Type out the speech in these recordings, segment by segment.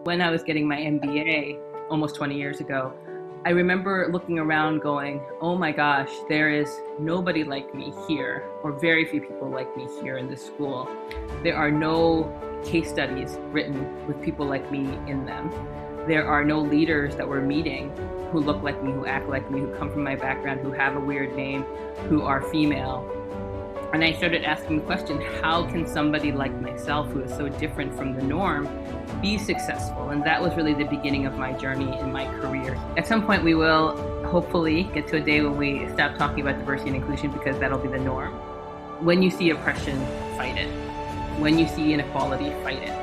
When I was getting my MBA almost 20 years ago, I remember looking around going, oh my gosh, there is nobody like me here, or very few people like me here in this school. There are no case studies written with people like me in them. There are no leaders that we're meeting who look like me, who act like me, who come from my background, who have a weird name, who are female. And I started asking the question, how can somebody like myself, who is so different from the norm, be successful? And that was really the beginning of my journey in my career. At some point we will hopefully get to a day when we stop talking about diversity and inclusion, because that'll be the norm. When you see oppression, fight it. When you see inequality, fight it.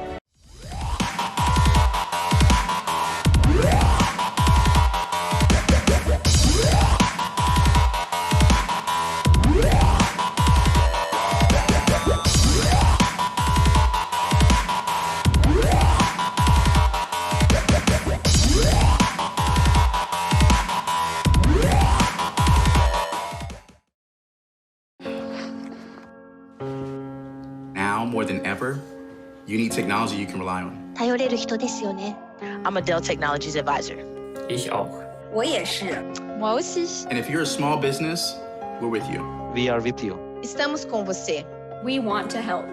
Now more than ever, you need technology you can rely on. 頼れる人ですよね。I'm a Dell Technologies advisor. Ich auch. 我也是。我aussi. And if you're a small business, we're with you. We are with you. Estamos com você. We want to help.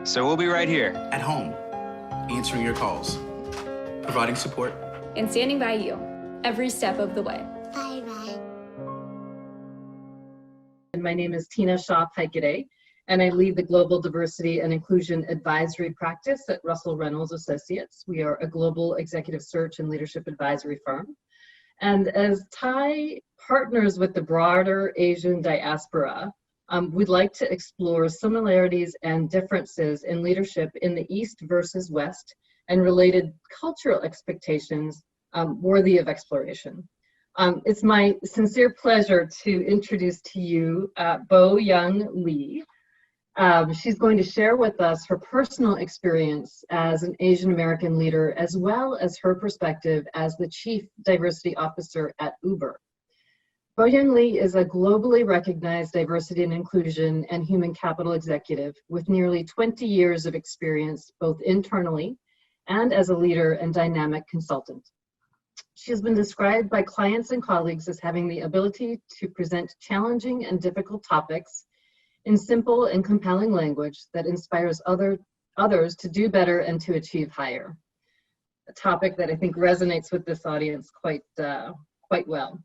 So we'll be right here. At home, answering your calls, providing support, And standing by you every step of the way. Bye-bye. My name is Shah Paikeday, and I lead the Global Diversity and Inclusion Advisory Practice at Russell Reynolds Associates. We are a global executive search and leadership advisory firm. And as TiE partners with the broader Asian diaspora, we'd like to explore similarities and differences in leadership in the East versus West and related cultural expectations worthy of exploration. It's my sincere pleasure to introduce to you Bo-Young Lee. She's going to share with us her personal experience as an Asian American leader, as well as her perspective as the Chief Diversity Officer at Uber. Bo-Young Lee is a globally recognized diversity and inclusion and human capital executive with nearly 20 years of experience, both internally and as a leader and dynamic consultant. She has been described by clients and colleagues as having the ability to present challenging and difficult topics in simple and compelling language that inspires others to do better and to achieve higher. A topic that I think resonates with this audience quite well.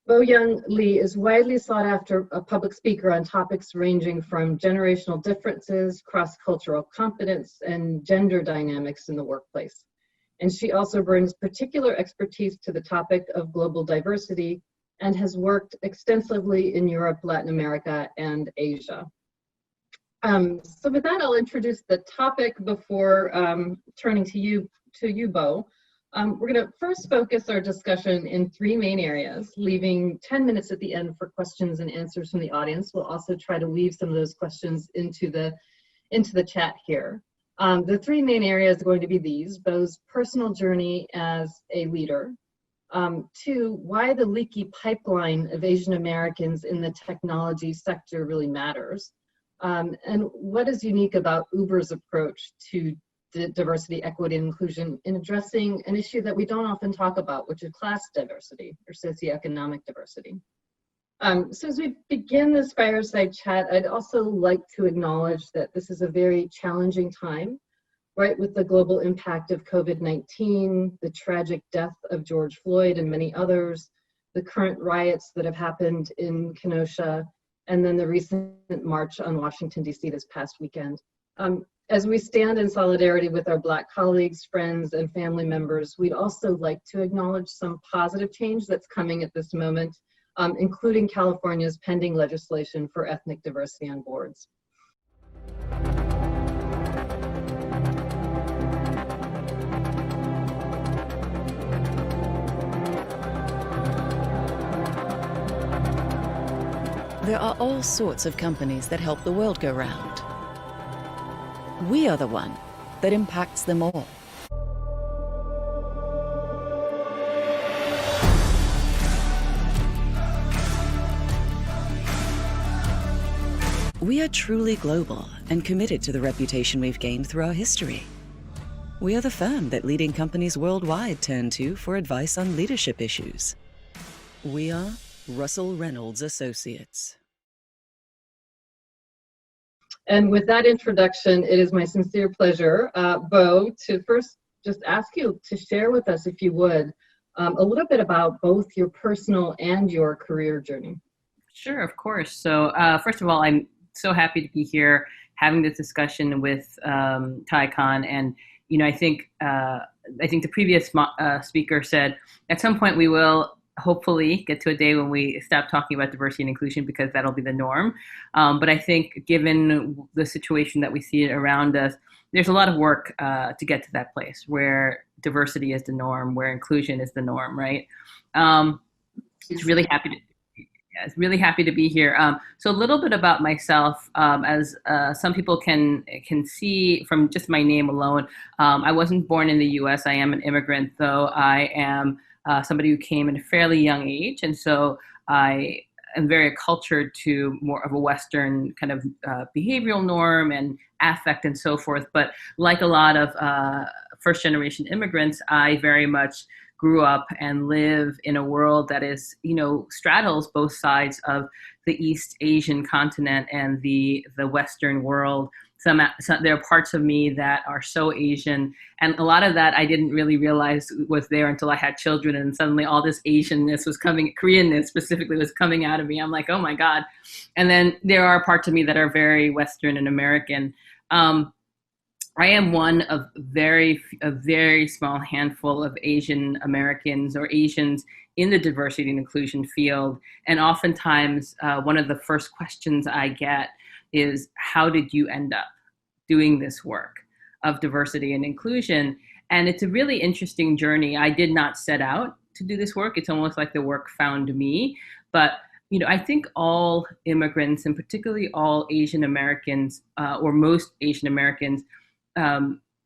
Bo-Young Lee is widely sought after a public speaker on topics ranging from generational differences, cross-cultural competence, and gender dynamics in the workplace. And she also brings particular expertise to the topic of global diversity and has worked extensively in Europe, Latin America, and Asia. So with that, I'll introduce the topic before turning to you, Bo. We're going to first focus our discussion in three main areas, leaving 10 minutes at the end for questions and answers from the audience. We'll also try to weave some of those questions into the chat here. The three main areas are going to be these: Bo's personal journey as a leader, two, why the leaky pipeline of Asian Americans in the technology sector really matters, and what is unique about Uber's approach to diversity, equity, and inclusion in addressing an issue that we don't often talk about, which is class diversity or socioeconomic diversity. So as we begin this fireside chat, I'd also like to acknowledge that this is a very challenging time, right, with the global impact of COVID-19, the tragic death of George Floyd and many others, the current riots that have happened in Kenosha, and then the recent march on Washington, D.C. this past weekend. As we stand in solidarity with our Black colleagues, friends, and family members, we'd also like to acknowledge some positive change that's coming at this moment, including California's pending legislation for ethnic diversity on boards. There are all sorts of companies that help the world go round. We are the one that impacts them all. We are truly global and committed to the reputation we've gained through our history. We are the firm that leading companies worldwide turn to for advice on leadership issues. We are Russell Reynolds Associates. And with that introduction, it is my sincere pleasure, Bo, to first just ask you to share with us, if you would, a little bit about both your personal and your career journey. Sure, of course. So first of all, I'm so happy to be here having this discussion with TiEcon. And, I think the previous speaker said at some point we will hopefully get to a day when we stop talking about diversity and inclusion, because that'll be the norm. But I think given the situation that we see around us, there's a lot of work to get to that place where diversity is the norm, where inclusion is the norm, right? It's really happy to be here. So a little bit about myself, as some people can see from just my name alone. I wasn't born in the U.S. I am an immigrant, though I am somebody who came at a fairly young age, and so I am very acculturated to more of a Western kind of behavioral norm and affect and so forth. But like a lot of first-generation immigrants, I very much grew up and live in a world that is, straddles both sides of the East Asian continent and the Western world. There are parts of me that are so Asian, and a lot of that I didn't really realize was there until I had children, and suddenly all this Asianness was coming, Koreanness specifically was coming out of me. I'm like, oh my God. And then there are parts of me that are very Western and American. I am one of a very small handful of Asian Americans or Asians in the diversity and inclusion field. And oftentimes, one of the first questions I get is, how did you end up doing this work of diversity and inclusion? And it's a really interesting journey. I did not set out to do this work. It's almost like the work found me. But I think all immigrants, and particularly all Asian Americans, or most Asian Americans,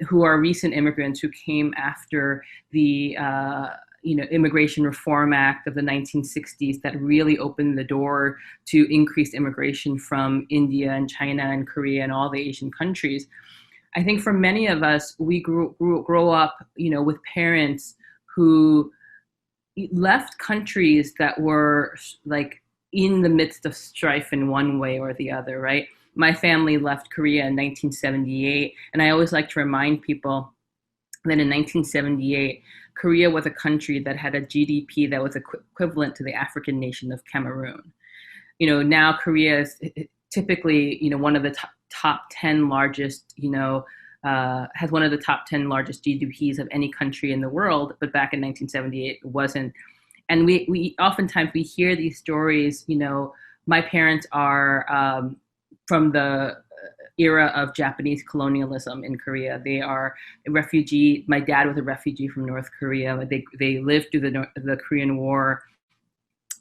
who are recent immigrants who came after the Immigration Reform Act of the 1960s that really opened the door to increased immigration from India and China and Korea and all the Asian countries. I think for many of us, we grow up, with parents who left countries that were like in the midst of strife in one way or the other, right? My family left Korea in 1978, and I always like to remind people that in 1978, Korea was a country that had a GDP that was equivalent to the African nation of Cameroon. Now Korea is typically, one of the top 10 largest, has one of the top 10 largest GDPs of any country in the world, but back in 1978, it wasn't. And we oftentimes we hear these stories, my parents are from the era of Japanese colonialism in Korea. They are a refugee. My dad was a refugee from North Korea. They lived through the Korean War.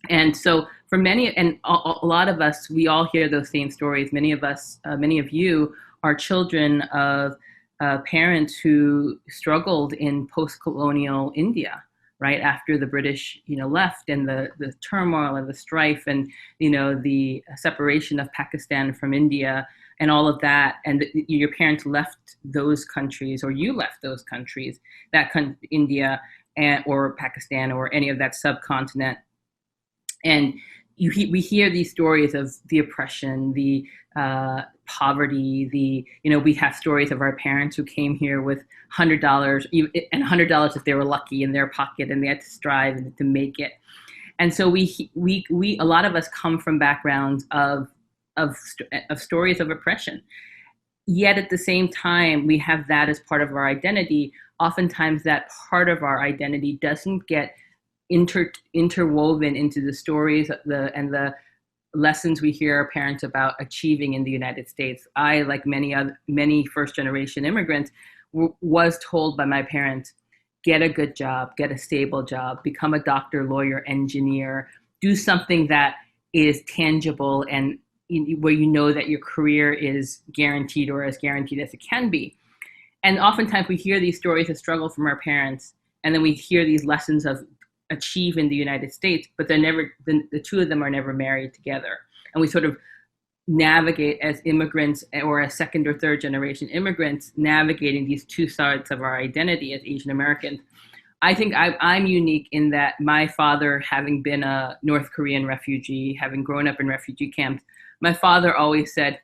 And so for many, and a lot of us, we all hear those same stories. Many of us, many of you are children of parents who struggled in post-colonial India, right after the British, left, and the turmoil and the strife and, the separation of Pakistan from India and all of that. And your parents left those countries, or you left those countries, India or Pakistan or any of that subcontinent. And we hear these stories of the oppression, the poverty, we have stories of our parents who came here with $100 and $100 if they were lucky in their pocket, and they had to strive to make it. And so we a lot of us come from backgrounds of stories of oppression. Yet at the same time, we have that as part of our identity. Oftentimes that part of our identity doesn't get interwoven into the stories and the lessons we hear our parents about achieving in the United States. I, like many first-generation immigrants, was told by my parents, get a good job, get a stable job, become a doctor, lawyer, engineer, do something that is tangible and where that your career is guaranteed, or as guaranteed as it can be. And oftentimes we hear these stories of struggle from our parents, and then we hear these lessons of achieve in the United States, but they're never, the two of them are never married together. And we sort of navigate as immigrants or as second or third generation immigrants navigating these two sides of our identity as Asian Americans. I think I'm unique in that my father, having been a North Korean refugee, having grown up in refugee camps, my father always said,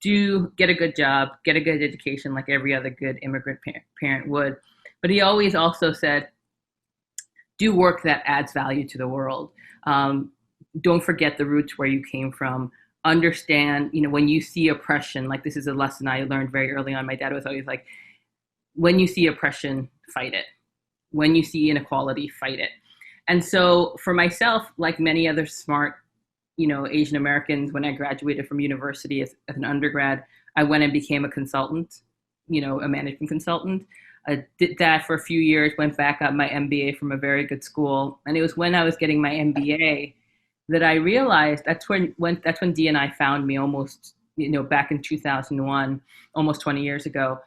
do get a good job, get a good education like every other good immigrant parent would. But he always also said, do work that adds value to the world. Don't forget the roots where you came from. Understand, when you see oppression, like this is a lesson I learned very early on. My dad was always like, when you see oppression, fight it. When you see inequality, fight it. And so for myself, like many other smart, Asian Americans, when I graduated from university as an undergrad, I went and became a consultant, a management consultant. I did that for a few years, went back, got my MBA from a very good school. And it was when I was getting my MBA that I realized that's when D&I found me almost, back in 2001, almost 20 years ago.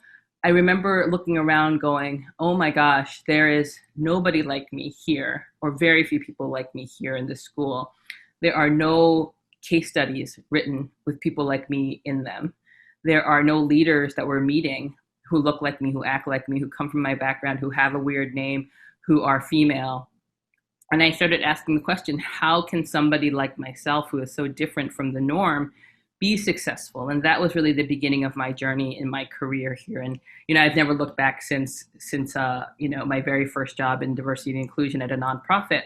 I remember looking around going, oh my gosh, there is nobody like me here, or very few people like me here in this school. There are no case studies written with people like me in them. There are no leaders that we're meeting who look like me, who act like me, who come from my background, who have a weird name, who are female. And I started asking the question, how can somebody like myself, who is so different from the norm, be successful? And that was really the beginning of my journey in my career here. And, I've never looked back since my very first job in diversity and inclusion at a nonprofit.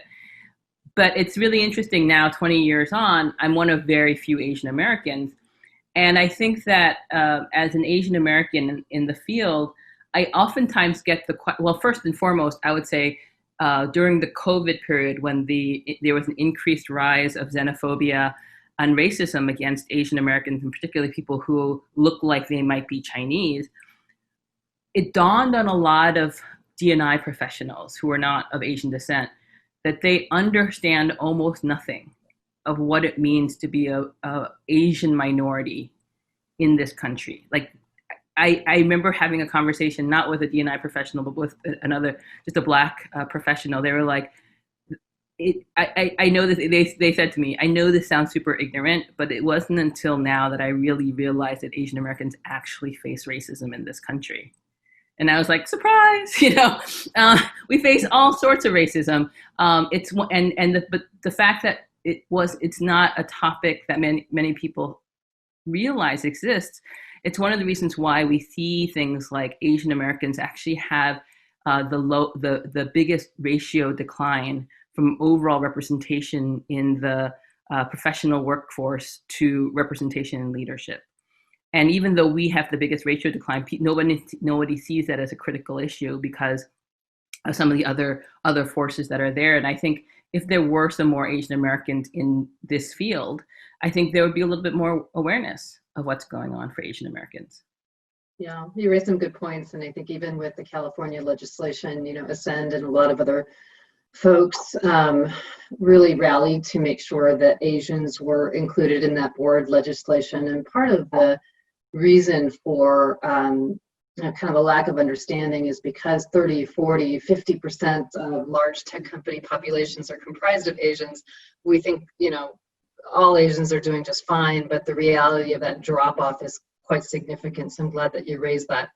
But it's really interesting now, 20 years on, I'm one of very few Asian Americans. And I think that as an Asian American in the field, I oftentimes get first and foremost, I would say during the COVID period, when there was an increased rise of xenophobia and racism against Asian Americans, and particularly people who look like they might be Chinese, it dawned on a lot of D&I professionals who are not of Asian descent that they understand almost nothing of what it means to be a Asian minority in this country. Like, I remember having a conversation, not with a D&I professional, but with just a Black professional. They were like, I know this, they said to me, I know this sounds super ignorant, but it wasn't until now that I really realized that Asian Americans actually face racism in this country. And I was like, surprise, we face all sorts of racism. But the fact that it's not a topic that many people realize exists. It's one of the reasons why we see things like Asian Americans actually have the biggest ratio decline from overall representation in the professional workforce to representation in leadership. And even though we have the biggest ratio decline, nobody sees that as a critical issue because of some of the other forces that are there. And I think if there were some more Asian Americans in this field, I think there would be a little bit more awareness of what's going on for Asian Americans. Yeah, you raised some good points. And I think even with the California legislation, Ascend and a lot of other folks really rallied to make sure that Asians were included in that board legislation. And part of the reason for kind of a lack of understanding is because 30, 40, 50% of large tech company populations are comprised of Asians. We think, all Asians are doing just fine, but the reality of that drop off is quite significant. So I'm glad that you raised that.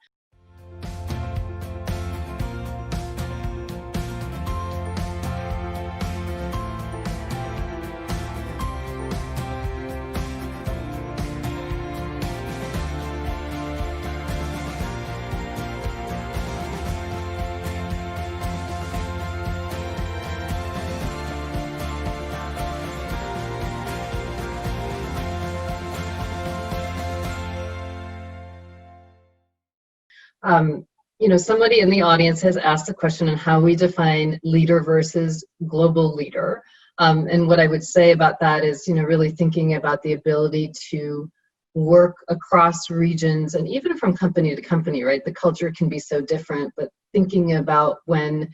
Somebody in the audience has asked a question on how we define leader versus global leader. And what I would say about that is, really thinking about the ability to work across regions and even from company to company, right? The culture can be so different, but thinking about when,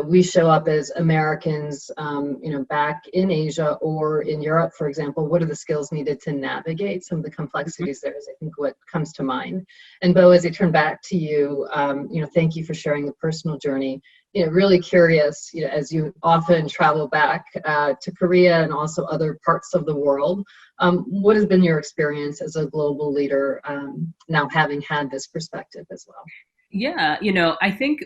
we show up as Americans, back in Asia or in Europe, for example, what are the skills needed to navigate some of the complexities there is, I think, what comes to mind. And Bo, as I turn back to you, thank you for sharing the personal journey. really curious, as you often travel back to Korea and also other parts of the world, what has been your experience as a global leader, now having had this perspective as well? Yeah, I think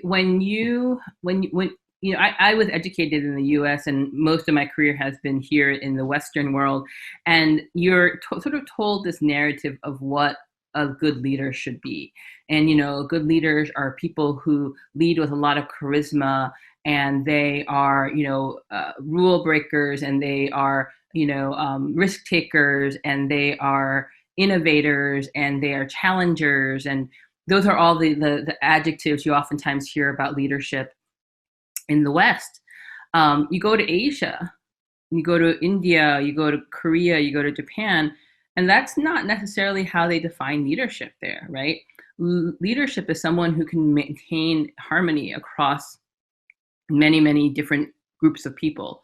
I was educated in the US, and most of my career has been here in the Western world. And you're sort of told this narrative of what a good leader should be. And, good leaders are people who lead with a lot of charisma, and they are, rule breakers, and they are, risk takers, and they are innovators, and they are challengers. And those are all the adjectives you oftentimes hear about leadership in the West. You go to Asia, you go to India, you go to Korea, you go to Japan, and that's not necessarily how they define leadership there, right? Leadership is someone who can maintain harmony across many, many different groups of people,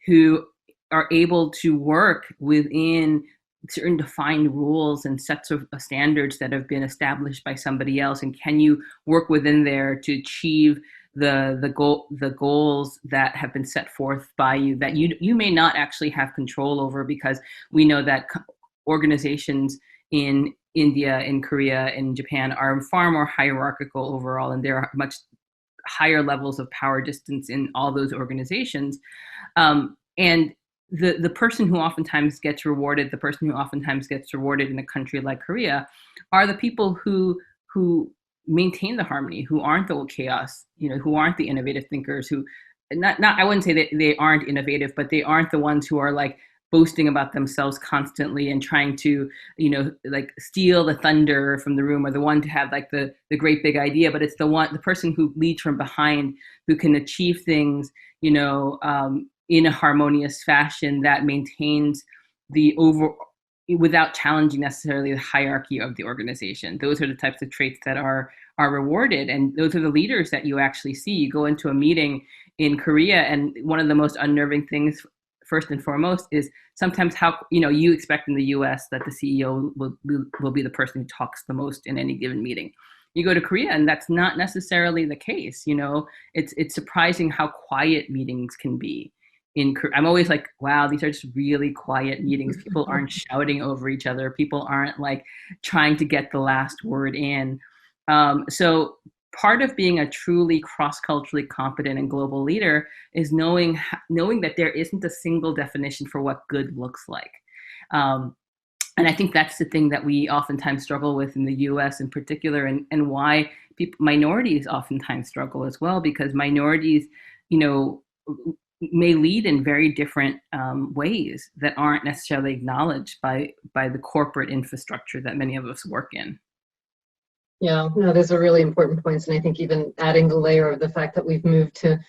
who are able to work within certain defined rules and sets of standards that have been established by somebody else, and can you work within there to achieve the goals that have been set forth by you, that you may not actually have control over, because we know that organizations in India, in Korea, in Japan are far more hierarchical overall, and there are much higher levels of power distance in all those organizations. And the person who oftentimes gets rewarded, in a country like Korea, are the people who maintain the harmony, who aren't the chaos, who aren't the innovative thinkers, who I wouldn't say that they aren't innovative, but they aren't the ones who are like boasting about themselves constantly and trying to, like steal the thunder from the room, or the one to have like the great big idea. But it's the person who leads from behind, who can achieve things, in a harmonious fashion that maintains without challenging necessarily the hierarchy of the organization. Those are the types of traits that are rewarded, and those are the leaders that you actually see. You go into a meeting in Korea, and one of the most unnerving things, first and foremost, is sometimes how you expect in the US that the CEO will be the person who talks the most in any given meeting. You go to Korea, and that's not necessarily the case. It's surprising how quiet meetings can be. I'm always like, wow, these are just really quiet meetings. People aren't shouting over each other. People aren't like trying to get the last word in. So part of being a truly cross-culturally competent and global leader is knowing that there isn't a single definition for what good looks like. And I think that's the thing that we oftentimes struggle with in the US in particular, and why minorities oftentimes struggle as well, because minorities, may lead in very different ways that aren't necessarily acknowledged by the corporate infrastructure that many of us work in. Yeah, no, those are really important points. And I think even adding the layer of the fact that we've moved to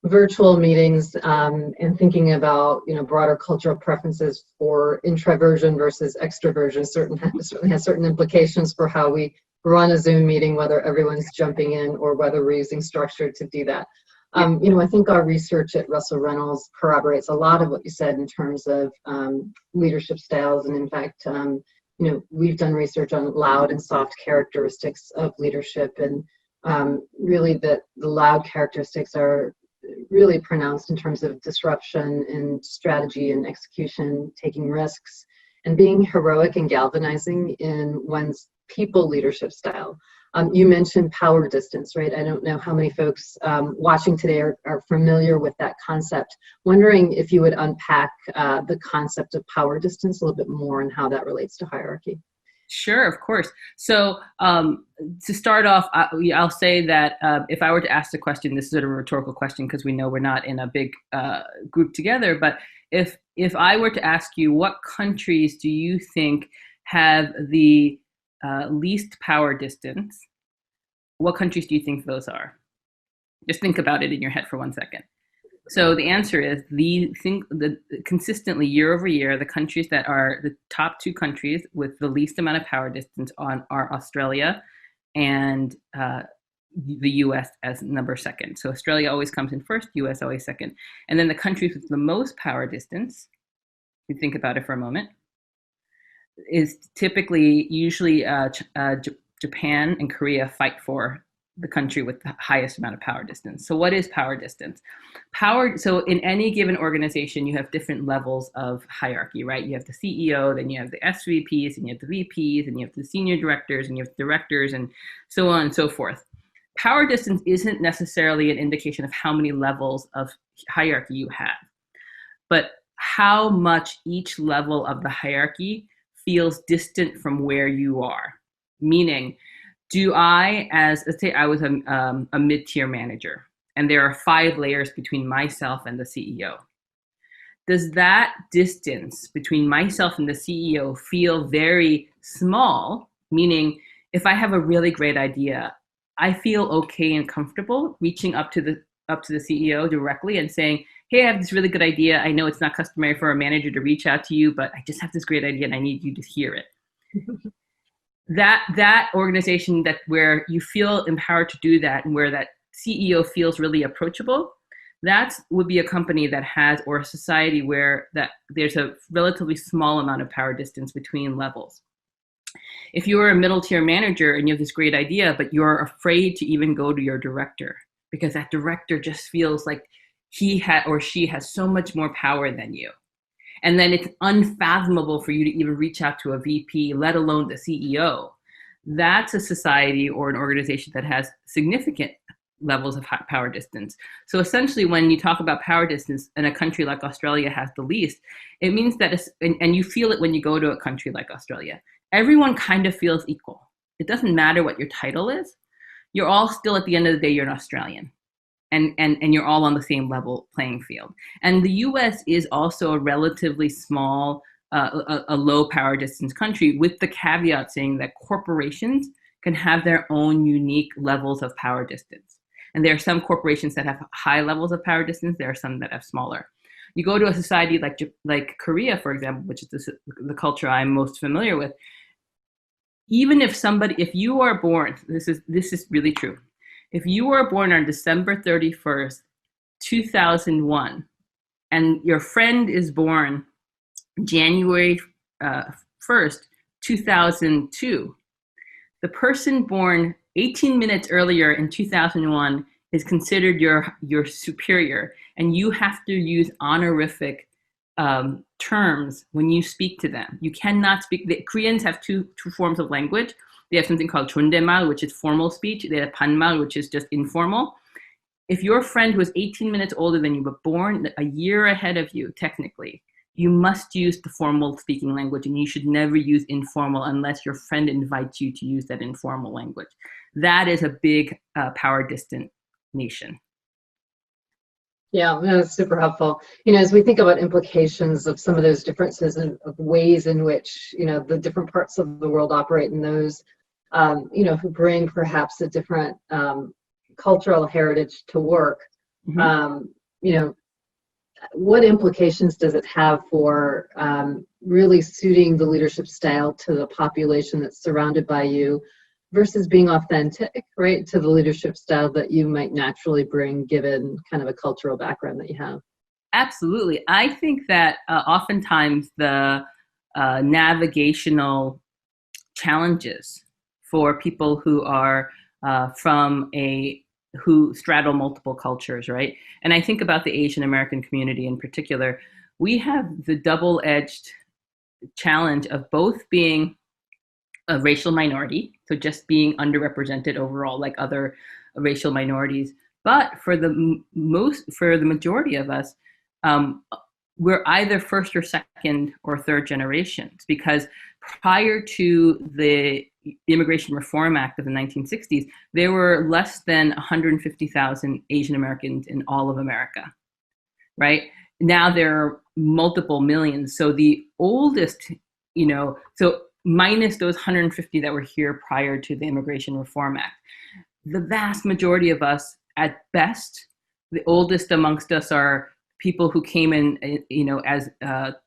virtual meetings, and thinking about, broader cultural preferences for introversion versus extroversion certainly has certain implications for how we run a Zoom meeting, whether everyone's jumping in or whether we're using structure to do that. I think our research at Russell Reynolds corroborates a lot of what you said in terms of leadership styles. And in fact, we've done research on loud and soft characteristics of leadership, and really the loud characteristics are really pronounced in terms of disruption and strategy and execution, taking risks, and being heroic and galvanizing in one's people leadership style. You mentioned power distance, right? I don't know how many folks watching today are familiar with that concept. Wondering if you would unpack the concept of power distance a little bit more and how that relates to hierarchy. Sure, of course. So to start off, I'll say that if I were to ask the question, this is sort of a rhetorical question because we know we're not in a big group together, but if I were to ask you, what countries do you think have the least power distance, what countries do you think those are? Just think about it in your head for 1 second. So the answer is consistently year over year, the countries that are the top two countries with the least amount of power distance are Australia and the US as number second. So Australia always comes in first, US always second. And then the countries with the most power distance, if you think about it for a moment, is usually Japan and Korea fight for the country with the highest amount of power distance. So what is power distance? So in any given organization, you have different levels of hierarchy, right? You have the CEO, then you have the SVPs, and you have the VPs, and you have the senior directors, and you have the directors, and so on and so forth. Power distance isn't necessarily an indication of how many levels of hierarchy you have, but how much each level of the hierarchy feels distant from where you are. Meaning, let's say I was a mid-tier manager, and there are 5 layers between myself and the CEO. Does that distance between myself and the CEO feel very small? Meaning, if I have a really great idea, I feel okay and comfortable reaching up to the CEO directly and saying, hey, I have this really good idea. I know it's not customary for a manager to reach out to you, but I just have this great idea and I need you to hear it. That organization where you feel empowered to do that and where that CEO feels really approachable, that would be a company that has, or a society where there's a relatively small amount of power distance between levels. If you're a middle tier manager and you have this great idea, but you're afraid to even go to your director because that director just feels like he or she has so much more power than you. And then it's unfathomable for you to even reach out to a VP, let alone the CEO. That's a society or an organization that has significant levels of power distance. So essentially, when you talk about power distance and a country like Australia has the least, it means that, and you feel it when you go to a country like Australia, everyone kind of feels equal. It doesn't matter what your title is. You're all still, at the end of the day, you're an Australian. And you're all on the same level playing field. And the US is also a relatively small, a low power distance country, with the caveat saying that corporations can have their own unique levels of power distance. And there are some corporations that have high levels of power distance. There are some that have smaller. You go to a society like Korea, for example, which is the culture I'm most familiar with. Even if you are born, this is really true. If you were born on December 31st, 2001, and your friend is born January 1st, 2002, the person born 18 minutes earlier in 2001 is considered your superior, and you have to use honorific terms when you speak to them. You cannot speak. The Koreans have two forms of language. They have something called 존댓말, which is formal speech. They have 반말, which is just informal. If your friend was 18 minutes older than you, but born a year ahead of you, technically, you must use the formal speaking language, and you should never use informal unless your friend invites you to use that informal language. That is a big power distant nation. Yeah, that's super helpful. As we think about implications of some of those differences and of ways in which, the different parts of the world operate, and those, who bring perhaps a different cultural heritage to work, what implications does it have for really suiting the leadership style to the population that's surrounded by you versus being authentic, right, to the leadership style that you might naturally bring given kind of a cultural background that you have? Absolutely. I think that oftentimes the navigational challenges for people who are who straddle multiple cultures, right? And I think about the Asian American community in particular. We have the double-edged challenge of both being a racial minority, so just being underrepresented overall, like other racial minorities. But for the majority of us, we're either first or second or third generations, because prior to the Immigration Reform Act of the 1960s, there were less than 150,000 Asian Americans in all of America, right? Now there are multiple millions. So the oldest, so minus those 150 that were here prior to the Immigration Reform Act, the vast majority of us, at best, the oldest amongst us are people who came in, as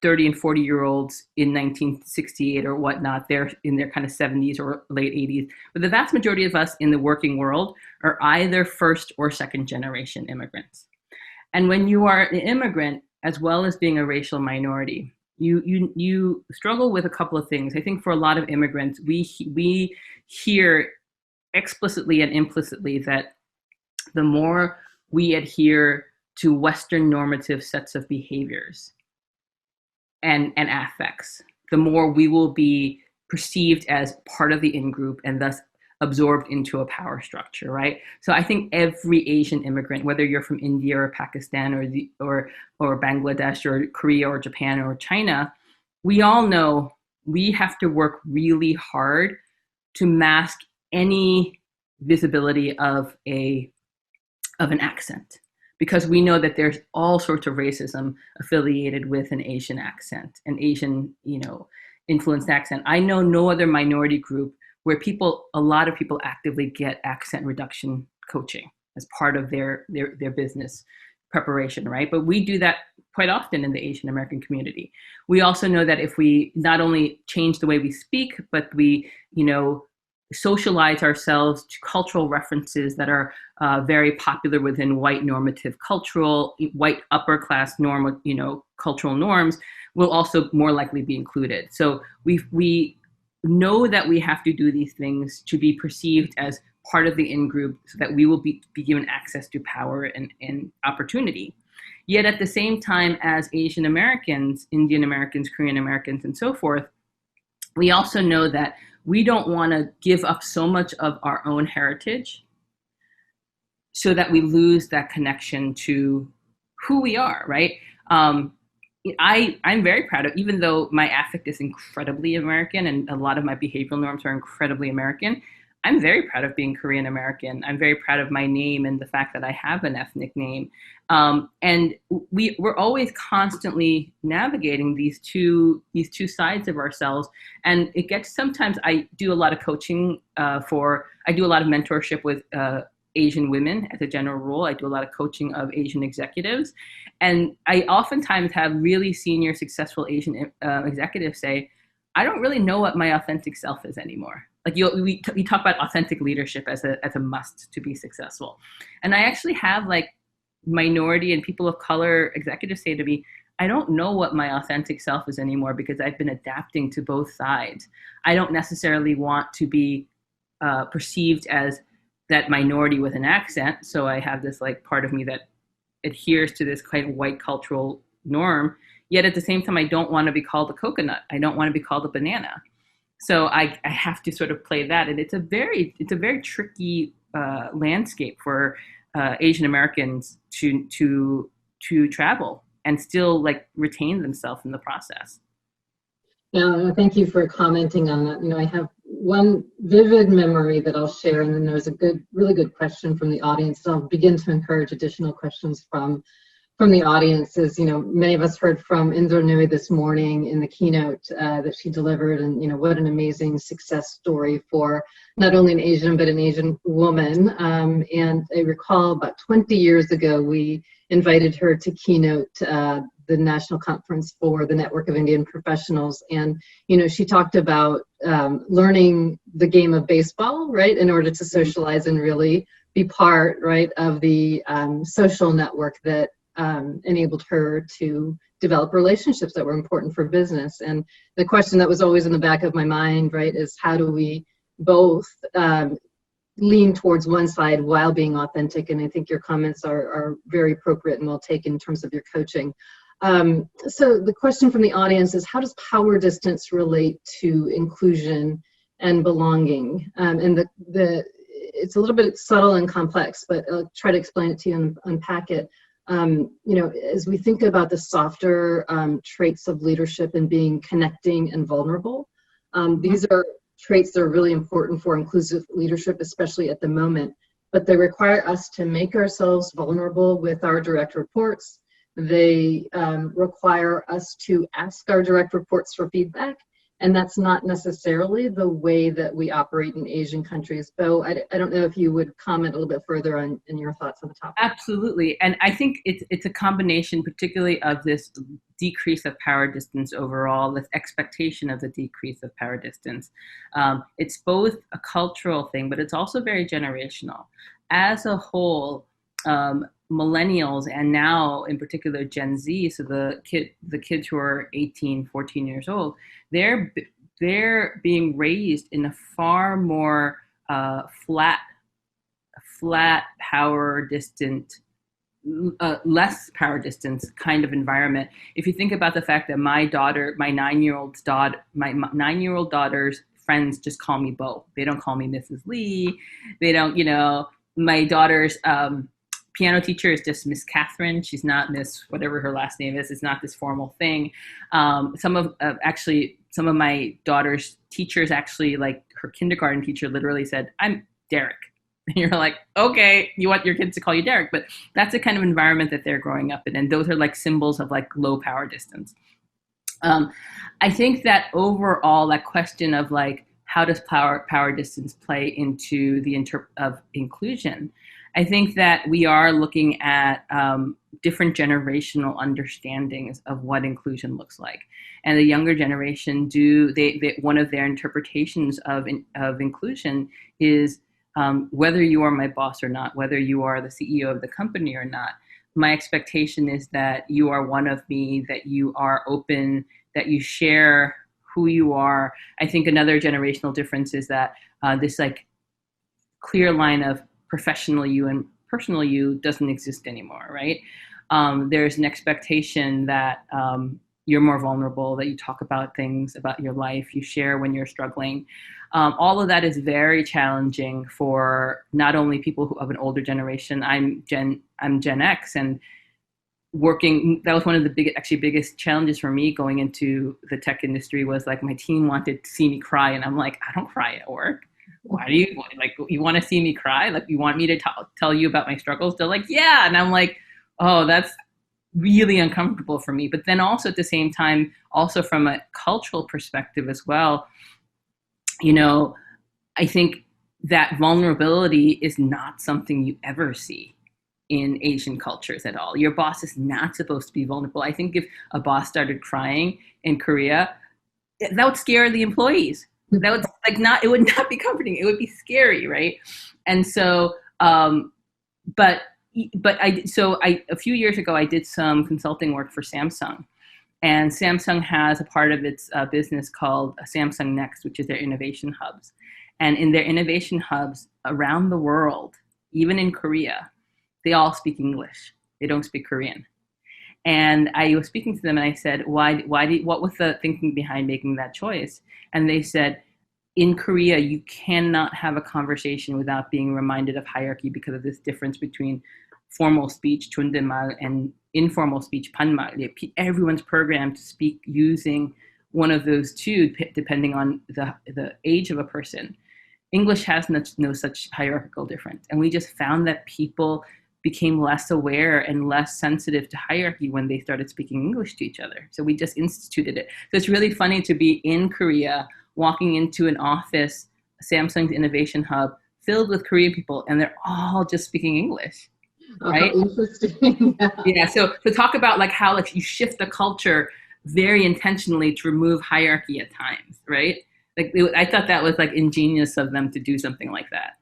30 and 40-year-olds in 1968 or whatnot. They're in their kind of 70s or late 80s. But the vast majority of us in the working world are either first or second generation immigrants. And when you are an immigrant, as well as being a racial minority, you struggle with a couple of things. I think for a lot of immigrants, we hear explicitly and implicitly that the more we adhere to Western normative sets of behaviors and affects, the more we will be perceived as part of the in-group and thus absorbed into a power structure, right? So I think every Asian immigrant, whether you're from India or Pakistan or Bangladesh or Korea or Japan or China, we all know we have to work really hard to mask any visibility of an accent, because we know that there's all sorts of racism affiliated with an Asian accent, an Asian, influenced accent. I know no other minority group where a lot of people actively get accent reduction coaching as part of their business preparation, right? But we do that quite often in the Asian American community. We also know that if we not only change the way we speak, but we, socialize ourselves to cultural references that are very popular within white normative white upper class cultural norms, will also more likely be included. So we know that we have to do these things to be perceived as part of the in-group so that we will be given access to power and opportunity. Yet at the same time, as Asian Americans, Indian Americans, Korean Americans, and so forth, we also know that we don't want to give up so much of our own heritage so that we lose that connection to who we are, right? I'm very proud of, even though my affect is incredibly American and a lot of my behavioral norms are incredibly American, I'm very proud of being Korean American. I'm very proud of my name and the fact that I have an ethnic name. And we're always constantly navigating these two sides of ourselves. And it gets, sometimes I do a lot of coaching I do a lot of mentorship with Asian women as a general rule. I do a lot of coaching of Asian executives. And I oftentimes have really senior, successful Asian executives say, I don't really know what my authentic self is anymore. Like we talk about authentic leadership as a must to be successful. And I actually have like minority and people of color executives say to me, I don't know what my authentic self is anymore because I've been adapting to both sides. I don't necessarily want to be perceived as that minority with an accent. So I have this like part of me that adheres to this kind of white cultural norm. Yet at the same time, I don't want to be called a coconut. I don't want to be called a banana. So I have to sort of play that. And it's a very tricky landscape for Asian Americans to travel and still like retain themselves in the process. Yeah, thank you for commenting on that. I have one vivid memory that I'll share, and then there's a really good question from the audience. So I'll begin to encourage additional questions from the audience. As many of us heard from Indra Nui this morning in the keynote that she delivered, and what an amazing success story for not only an Asian but an Asian woman. And I recall about 20 years ago, we invited her to keynote the national conference for the Network of Indian Professionals. And, she talked about learning the game of baseball, right, in order to socialize and really be part, right, of the social network that enabled her to develop relationships that were important for business. And the question that was always in the back of my mind, right, is how do we both lean towards one side while being authentic? And I think your comments are very appropriate and well taken in terms of your coaching. So the question from the audience is, how does power distance relate to inclusion and belonging? And it's a little bit subtle and complex, but I'll try to explain it to you and unpack it. As we think about the softer traits of leadership and being connecting and vulnerable, these are traits that are really important for inclusive leadership, especially at the moment, but they require us to make ourselves vulnerable with our direct reports. They require us to ask our direct reports for feedback, and that's not necessarily the way that we operate in Asian countries. Bo, I don't know if you would comment a little bit further on your thoughts on the topic. Absolutely. And I think it's a combination, particularly of this decrease of power distance overall, this expectation of the decrease of power distance. It's both a cultural thing, but it's also very generational. As a whole, millennials, and now in particular Gen Z, so the kids who are 18, 14 years old, they're being raised in a far more flat power distant, less power distance kind of environment. If you think about the fact that my 9-year-old daughter's friends just call me Bo. They don't call me Mrs. Lee. They don't, my daughter's piano teacher is just Miss Catherine. She's not Miss whatever her last name is. It's not this formal thing. Some of my daughter's teachers actually, like her kindergarten teacher literally said, "I'm Derek." And you're like, okay, you want your kids to call you Derek, but that's the kind of environment that they're growing up in. And those are like symbols of like low power distance. I think that overall, that question of like, how does power distance play into the of inclusion? I think that we are looking at different generational understandings of what inclusion looks like. And the younger generation one of their interpretations of inclusion is whether you are my boss or not, whether you are the CEO of the company or not, my expectation is that you are one of me, that you are open, that you share who you are. I think another generational difference is that this like clear line of professional you and personal you doesn't exist anymore, right? There's an expectation that you're more vulnerable, that you talk about things about your life, you share when you're struggling. All of that is very challenging for not only people who of an older generation. I'm Gen X, and that was one of the biggest challenges for me going into the tech industry was like my team wanted to see me cry, and I'm like, I don't cry at work. Why do you you want to see me cry? Like, you want me to tell you about my struggles? They're like, yeah. And I'm like, oh, that's really uncomfortable for me. But then also at the same time, also from a cultural perspective as well, I think that vulnerability is not something you ever see in Asian cultures at all. Your boss is not supposed to be vulnerable. I think if a boss started crying in Korea, that would scare the employees. That would it would not be comforting. It would be scary, right? And so, a few years ago, I did some consulting work for Samsung, and Samsung has a part of its business called Samsung Next, which is their innovation hubs. And in their innovation hubs around the world, even in Korea, they all speak English. They don't speak Korean. And I was speaking to them and I said, what was the thinking behind making that choice? And they said, in Korea, you cannot have a conversation without being reminded of hierarchy because of this difference between formal speech, 존댓말, and informal speech, 반말. Everyone's programmed to speak using one of those two, depending on the age of a person. English has no such hierarchical difference. And we just found that people became less aware and less sensitive to hierarchy when they started speaking English to each other. So we just instituted it. So it's really funny to be in Korea, walking into an office, Samsung's innovation hub, filled with Korean people, and they're all just speaking English, right? Oh, interesting. Yeah. So to talk about like how like you shift the culture very intentionally to remove hierarchy at times, right? I thought that was like ingenious of them to do something like that.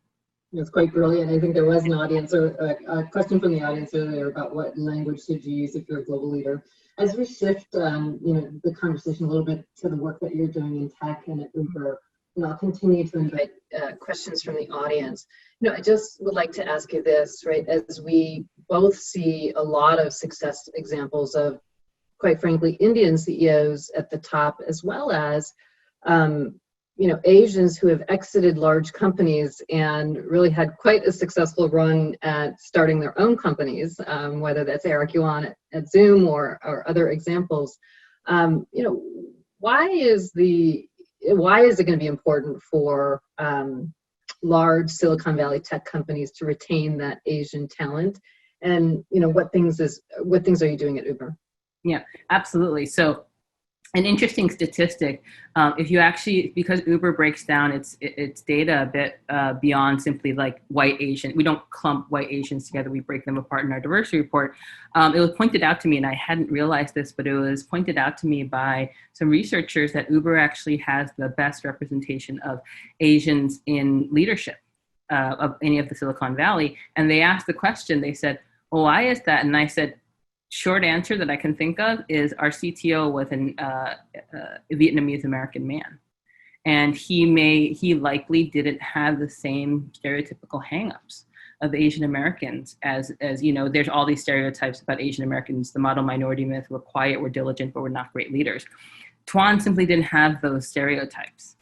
It's quite brilliant. I think there was an audience or a question from the audience earlier about what language should you use if you're a global leader. As we shift, the conversation a little bit to the work that you're doing in tech and at Uber, I'll continue to invite questions from the audience. I just would like to ask you this, right? As we both see a lot of success examples of, quite frankly, Indian CEOs at the top, as well as Asians who have exited large companies and really had quite a successful run at starting their own companies, whether that's Eric Yuan at Zoom or other examples. Why is it going to be important for large Silicon Valley tech companies to retain that Asian talent? And what things are you doing at Uber? Yeah, absolutely. So an interesting statistic, if you actually, because Uber breaks down its data a bit beyond simply like white Asian, we don't clump white Asians together, we break them apart in our diversity report. It was pointed out to me, and I hadn't realized this, but it was pointed out to me by some researchers that Uber actually has the best representation of Asians in leadership of any of the Silicon Valley. And they asked the question, they said, well, why is that? And I said, short answer that I can think of is our CTO was a Vietnamese American man. And he likely didn't have the same stereotypical hangups of Asian Americans as there's all these stereotypes about Asian Americans, the model minority myth, we're quiet, we're diligent, but we're not great leaders. Tuan simply didn't have those stereotypes.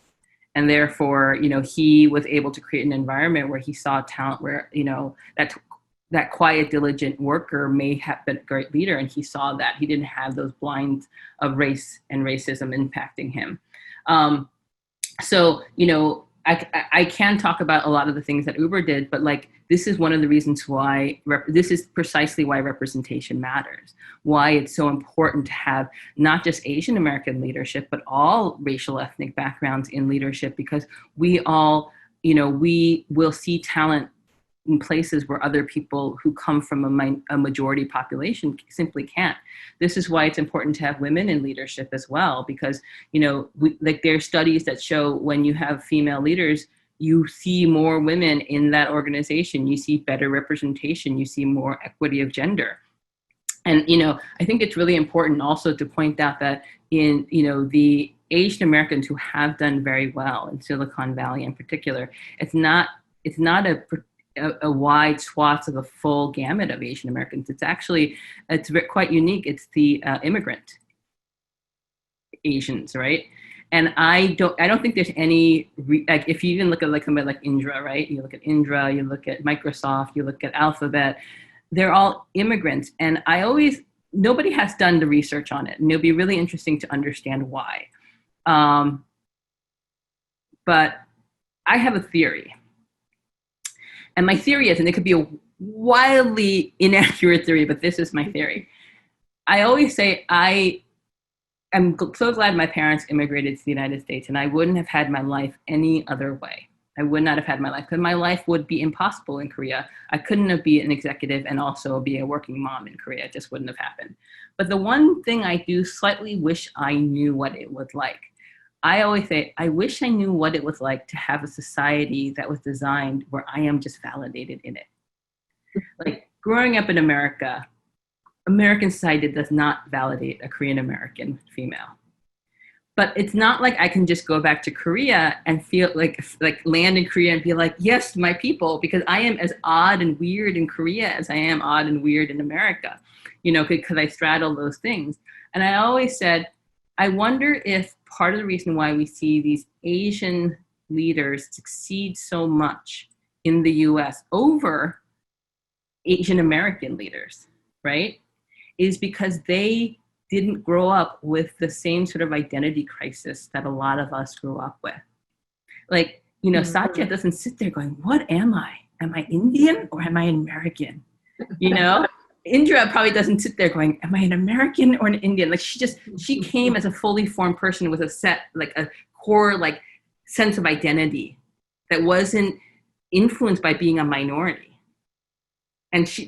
And therefore, he was able to create an environment where he saw talent where, that quiet, diligent worker may have been a great leader. And he saw that he didn't have those blinds of race and racism impacting him. I can talk about a lot of the things that Uber did, but this is one of the reasons why, this is precisely why representation matters, why it's so important to have not just Asian American leadership, but all racial ethnic backgrounds in leadership, because we all, we will see talent in places where other people who come from a majority population simply can't. This is why it's important to have women in leadership as well, because, there are studies that show when you have female leaders, you see more women in that organization, you see better representation, you see more equity of gender. And, I think it's really important also to point out that in, the Asian Americans who have done very well in Silicon Valley in particular, it's not a wide swath of the full gamut of Asian Americans. It's quite unique. It's the immigrant Asians, right? And I don't think there's any, if you even look at somebody like Indra, right? You look at Indra, you look at Microsoft, you look at Alphabet, they're all immigrants. And nobody has done the research on it. And it'll be really interesting to understand why. But I have a theory. And my theory is, and it could be a wildly inaccurate theory, but this is my theory. I always say I'm so glad my parents immigrated to the United States, and I wouldn't have had my life any other way. I would not have had my life, because my life would be impossible in Korea. I couldn't have been an executive and also be a working mom in Korea. It just wouldn't have happened. But the one thing I do slightly wish I knew what it was like. I always say, I wish I knew what it was like to have a society that was designed where I am just validated in it. Like growing up in America, American society does not validate a Korean American female. But it's not like I can just go back to Korea and feel like land in Korea and be like, yes, my people, because I am as odd and weird in Korea as I am odd and weird in America, because I straddle those things. And I always said, I wonder if part of the reason why we see these Asian leaders succeed so much in the US over Asian American leaders, right, is because they didn't grow up with the same sort of identity crisis that a lot of us grew up with. Satya doesn't sit there going, what am I? Am I Indian or am I American? Indra probably doesn't sit there going, am I an American or an Indian? She came as a fully formed person with a core sense of identity that wasn't influenced by being a minority. And she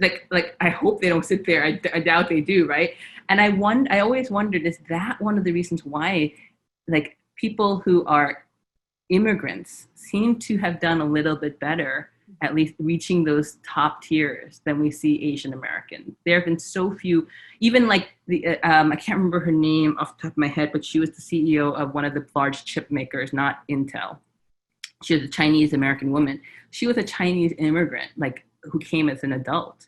I hope they don't sit there. I doubt they do, right? And I always wondered, is that one of the reasons why people who are immigrants seem to have done a little bit better, at least reaching those top tiers, than we see Asian American. There have been so few, even I can't remember her name off the top of my head, but she was the CEO of one of the large chip makers, not Intel. She was a Chinese American woman. She was a Chinese immigrant, who came as an adult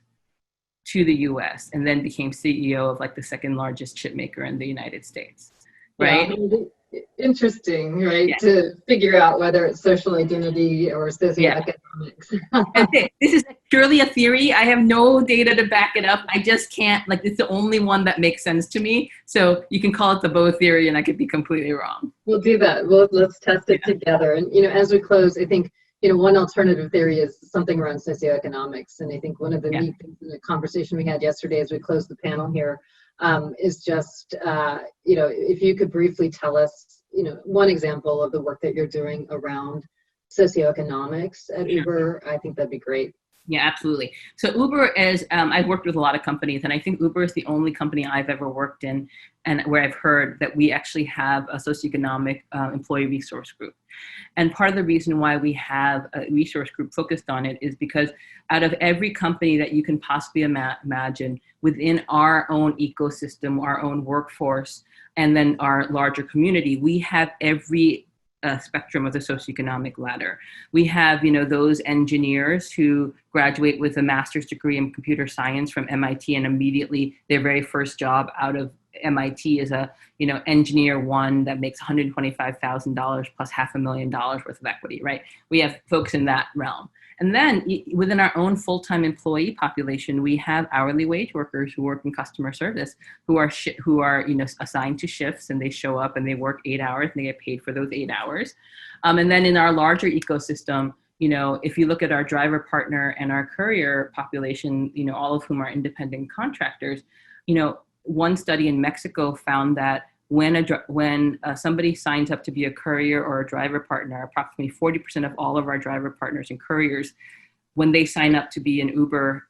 to the US and then became CEO of the second largest chip maker in the United States, right? Yeah, interesting, right? Yeah. To figure out whether it's social identity or socioeconomics. Yeah. This is purely a theory. I have no data to back it up. I just can't, it's the only one that makes sense to me. So you can call it the Bo theory and I could be completely wrong. We'll do that. Let's test it together. And, as we close, I think, one alternative theory is something around socioeconomics. And I think one of the neat things in the conversation we had yesterday as we closed the panel here is just, if you could briefly tell us, one example of the work that you're doing around socioeconomics at Uber, I think that'd be great. Yeah, absolutely. So Uber is, I've worked with a lot of companies, and I think Uber is the only company I've ever worked in and where I've heard that we actually have a socioeconomic employee resource group. And part of the reason why we have a resource group focused on it is because out of every company that you can possibly imagine within our own ecosystem, our own workforce, and then our larger community, we have every spectrum of the socioeconomic ladder. We have, those engineers who graduate with a master's degree in computer science from MIT, and immediately their very first job out of MIT is a, engineer one that makes $125,000 plus $500,000 worth of equity, right? We have folks in that realm. And then within our own full-time employee population, we have hourly wage workers who work in customer service, who are assigned to shifts, and they show up and they work 8 hours and they get paid for those 8 hours. And then in our larger ecosystem, if you look at our driver partner and our courier population, all of whom are independent contractors, one study in Mexico found that when somebody signs up to be a courier or a driver partner, approximately 40% of all of our driver partners and couriers, when they sign up to be an Uber,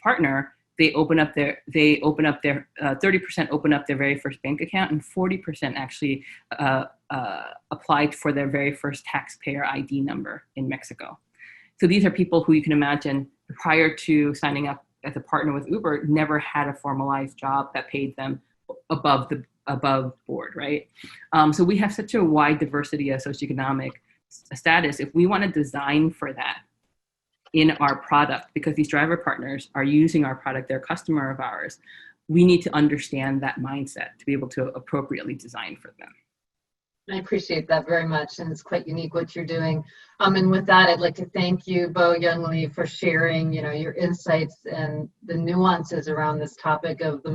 partner, they open up their 30% open up their very first bank account, and 40% actually applied for their very first taxpayer ID number in Mexico. So these are people who you can imagine prior to signing up as a partner with Uber never had a formalized job that paid them above board, right? So we have such a wide diversity of socioeconomic status. If we want to design for that in our product, because these driver partners are using our product, they're a customer of ours, we need to understand that mindset to be able to appropriately design for them. I appreciate that very much, and it's quite unique what you're doing. And with that, I'd like to thank you, Bo Young-Lee, for sharing, your insights and the nuances around this topic of the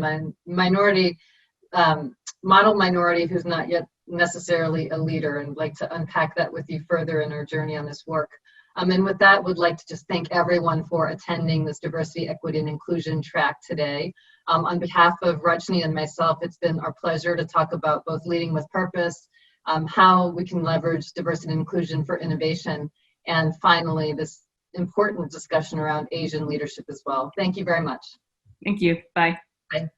model minority who's not yet necessarily a leader, and I'd like to unpack that with you further in our journey on this work. And with that, would like to just thank everyone for attending this diversity, equity, and inclusion track today. On behalf of Rachni and myself, it's been our pleasure to talk about both leading with purpose, how we can leverage diversity and inclusion for innovation, and finally, this important discussion around Asian leadership as well. Thank you very much. Thank you. Bye. Bye.